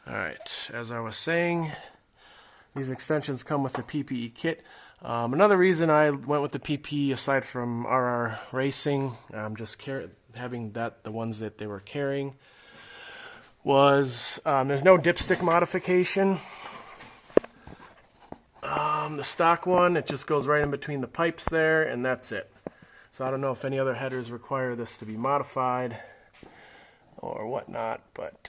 Alright, as I was saying, these extensions come with the PPE kit. Another reason I went with the PPE, aside from RR Racing, just having the ones that they were carrying, was there's no dipstick modification. The stock one, it just goes right in between the pipes there, and that's it. So I don't know if any other headers require this to be modified or whatnot, but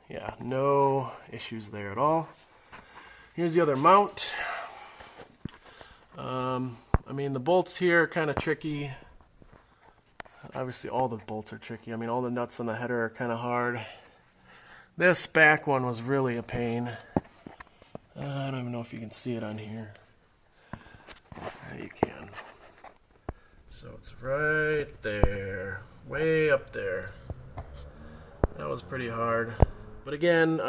yeah, no issues there at all. Here's the other mount. I mean, the bolts here are kind of tricky. Obviously, all the bolts are tricky. I mean, all the nuts on the header are kind of hard. This back one was really a pain. I don't even know if you can see it on here. Yeah, you can. So it's right there, way up there. That was pretty hard. But again,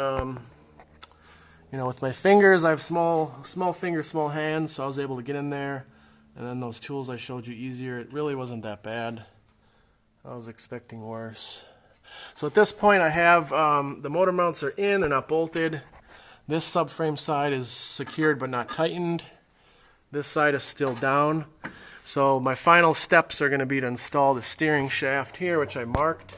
you know, with my fingers, I have small fingers, small hands, so I was able to get in there. And then those tools I showed you easier. It really wasn't that bad. I was expecting worse. So at this point, I have the motor mounts are in, they're not bolted. This subframe side is secured but not tightened. This side is still down. So my final steps are going to be to install the steering shaft here, which I marked.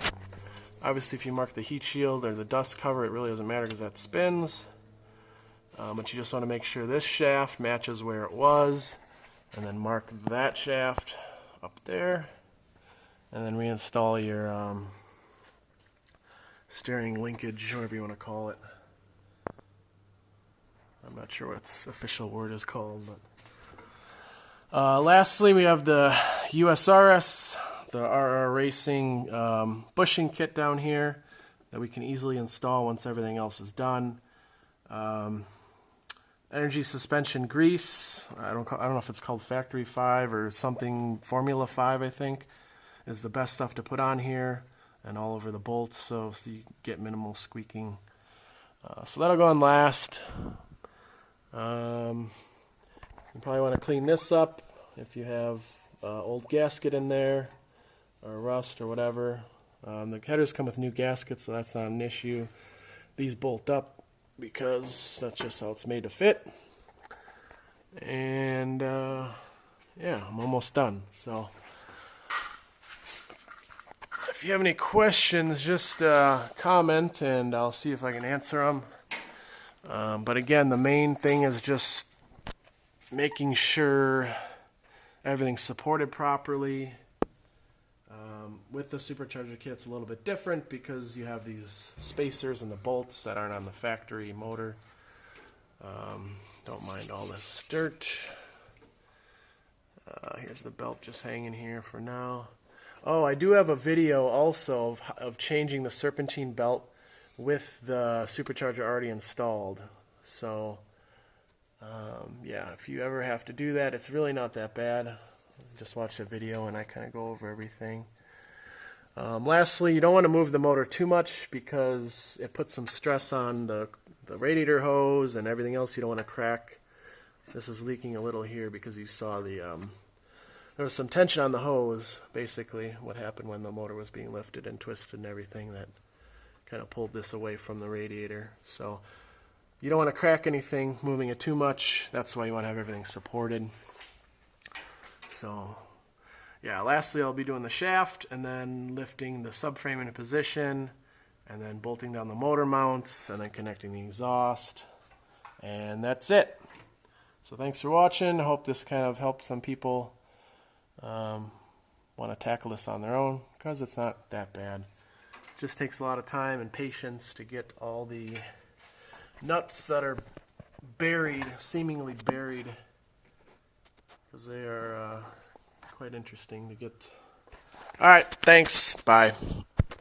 Obviously, if you mark the heat shield or the dust cover, it really doesn't matter because that spins. But you just want to make sure this shaft matches where it was, and then mark that shaft up there, and then reinstall your steering linkage, whatever you want to call it. I'm not sure what its official word is called, but lastly, we have the USRS, the RR Racing bushing kit down here that we can easily install once everything else is done. Energy suspension grease. I don't know if it's called Factory 5 or something. Formula 5, I think, is the best stuff to put on here and all over the bolts, so you get minimal squeaking. So that'll go on last. You probably want to clean this up if you have old gasket in there or rust or whatever. The headers come with new gaskets, so that's not an issue. These bolt up because that's just how it's made to fit. And yeah, I'm almost done. So if you have any questions, just comment and I'll see if I can answer them. But again, the main thing is just making sure everything's supported properly. With the Supercharger kit, it's a little bit different because you have these spacers and the bolts that aren't on the factory motor. Don't mind all this dirt. Here's the belt just hanging here for now. Oh, I do have a video also of changing the serpentine belt with the Supercharger already installed. So yeah, if you ever have to do that, it's really not that bad. Just watch the video and I kind of go over everything. Lastly, you don't want to move the motor too much because it puts some stress on the radiator hose and everything else. You don't want to crack. This is leaking a little here because you saw there was some tension on the hose, basically what happened when the motor was being lifted and twisted and everything that kind of pulled this away from the radiator. So you don't want to crack anything moving it too much. That's why you want to have everything supported. So yeah, lastly, I'll be doing the shaft and then lifting the subframe into position and then bolting down the motor mounts and then connecting the exhaust. And that's it. So thanks for watching. I hope this kind of helps some people want to tackle this on their own because it's not that bad. It just takes a lot of time and patience to get all the nuts that are buried, seemingly buried, because they are quite interesting to get. All right, thanks. Bye.